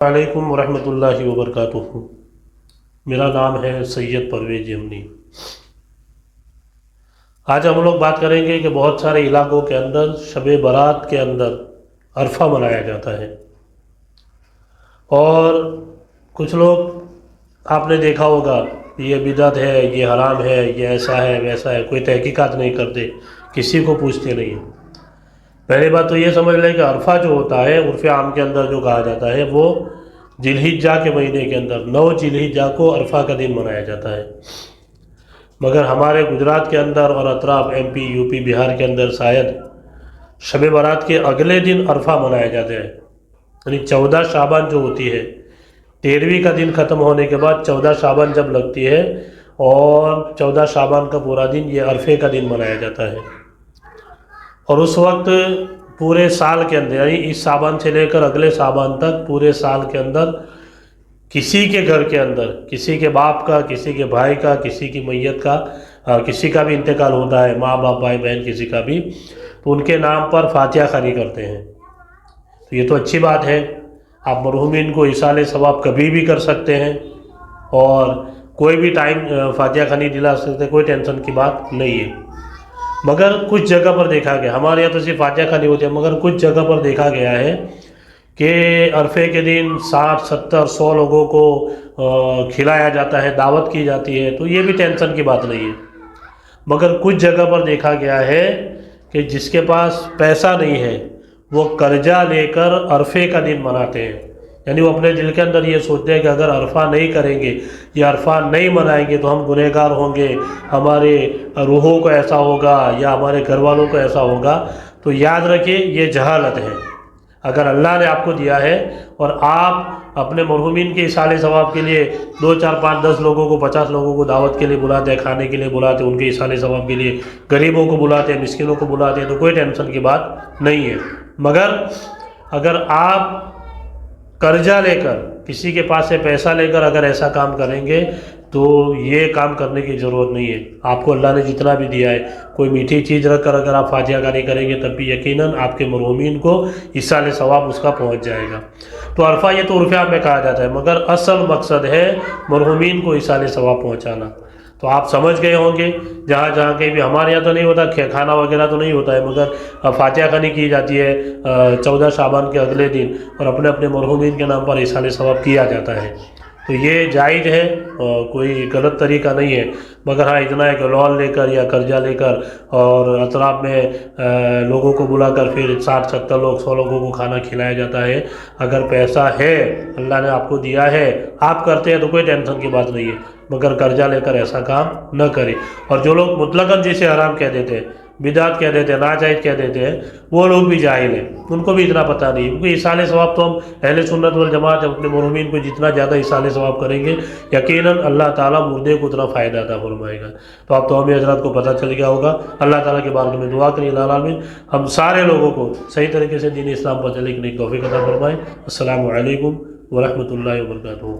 वालेकुम वरहमतुल्लाहि वबरकातुहू। मेरा नाम है सैयद परवेज यमनी। आज हम लोग बात करेंगे कि बहुत सारे इलाकों के अंदर शब बारात के अंदर अरफा मनाया जाता है, और कुछ लोग आपने देखा होगा ये बिदअत है, ये हराम है, ये ऐसा है वैसा है, कोई तहकीकात नहीं करते, किसी को पूछते नहीं है। पहली बात तो ये समझ लें कि अरफा जो होता है उर्फ़ आम के अंदर जो कहा जाता है वो जिलहिज्जा के महीने के अंदर 9 जिलहिज्जा को अरफा का दिन मनाया जाता है। मगर हमारे गुजरात के अंदर और अतराफ MP UP बिहार के अंदर शायद शब बारात के अगले दिन अरफा मनाया जाता है, यानी 14 शाबान जो होती है, 13वीं का दिन ख़त्म होने के बाद 14 शाबान जब लगती है और 14 शाबान का पूरा दिन ये अरफे का दिन मनाया जाता है। और उस वक्त पूरे साल के अंदर, यानी इस साबान से लेकर अगले साबान तक पूरे साल के अंदर किसी के घर के अंदर, किसी के बाप का, किसी के भाई का, किसी की मैयत का, किसी का भी इंतकाल होता है, माँ बाप भाई बहन किसी का भी, तो उनके नाम पर फातिहा ख़वानी करते हैं। तो ये तो अच्छी बात है, आप मरहूमीन को इसाले सवाब कभी भी कर सकते हैं और कोई भी टाइम फातिहा ख़वानी दिला सकते हैं, कोई टेंशन की बात नहीं है। मगर कुछ जगह पर देखा गया, हमारे यहाँ तो सिर्फ फातिहा ख़वानी होती है, मगर कुछ जगह पर देखा गया है कि अरफे के दिन 60, 70, 100 लोगों को खिलाया जाता है, दावत की जाती है, तो ये भी टेंशन की बात नहीं है। मगर कुछ जगह पर देखा गया है कि जिसके पास पैसा नहीं है वो कर्जा लेकर अरफे का दिन मनाते हैं, यानी वो अपने दिल के अंदर ये सोचते हैं कि अगर अरफा नहीं करेंगे या अरफा नहीं मनाएंगे तो हम गुनहगार होंगे, हमारे रूहों को ऐसा होगा या हमारे घर वालों को ऐसा होगा। तो याद रखिए ये जहालत है। अगर अल्लाह ने आपको दिया है और आप अपने मरहूमीन के इसाले सवाब के लिए 2, 4, 5, 10 लोगों को, 50 लोगों को दावत के लिए बुलाते हैं, खाने के लिए बुलाते हैं, उनके इसाले सवाब के लिए गरीबों को बुलाते हैं, मिस्किनों को बुलाते हैं, तो कोई टेंशन की बात नहीं है। मगर अगर आप कर्जा लेकर, किसी के पास से पैसा लेकर अगर ऐसा काम करेंगे तो ये काम करने की ज़रूरत नहीं है। आपको अल्लाह ने जितना भी दिया है, कोई मीठी चीज़ रख कर अगर आप फातिहा ख़वानी करेंगे तब भी यकीनन आपके मरहूमीन को इसाले सवाब उसका पहुंच जाएगा। तो अरफा ये तो उर्फ़ में कहा जाता है, मगर असल मकसद है मरहूमीन को इसाले सवाब पहुँचाना। तो आप समझ गए होंगे, जहाँ जहाँ कहीं भी, हमारे यहाँ तो नहीं होता, खाना वगैरह तो नहीं होता है, मगर फातिहा ख़वानी की जाती है 14 शाबान के अगले दिन, और अपने अपने मरहूमीन के नाम पर इसाले सवाब किया जाता है। तो ये जायज़ है, कोई गलत तरीका नहीं है। मगर हाँ इतना है कि लोन लेकर या कर्जा लेकर और अतराफ में लोगों को बुलाकर फिर 60, 70 लोग, 100 लोगों को खाना खिलाया जाता है। अगर पैसा है, अल्लाह ने आपको दिया है, आप करते हैं तो कोई टेंशन की बात नहीं है, मगर कर्जा लेकर ऐसा काम न करें। और जो लोग मुतलकन जिसे हराम कह देते हैं, बिदात कह देते हैं, नाजायज़ कह देते हैं, वो लोग भी जाहिल हैं, उनको भी इतना पता नहीं। क्योंकि इसाले सवाब तो हम अहले सुन्नत वल जमात अपने मरहूमीन को जितना ज़्यादा इसाले सवाब करेंगे, यकीनन अल्लाह ताला मुर्दे को उतना फ़ायदा अता फरमाएगा। तो अब तो हमें हज़रात को पता चल गया होगा। अल्लाह ताला के बारे में दुआ करिए, अल्लाह आमीन हम सारे लोगों को सही तरीके से दीन इस्लाम पर चलने की तौफीक अता फरमाए। अस्सलामु अलैकुम व रहमतुल्लाहि व बरकातुहू।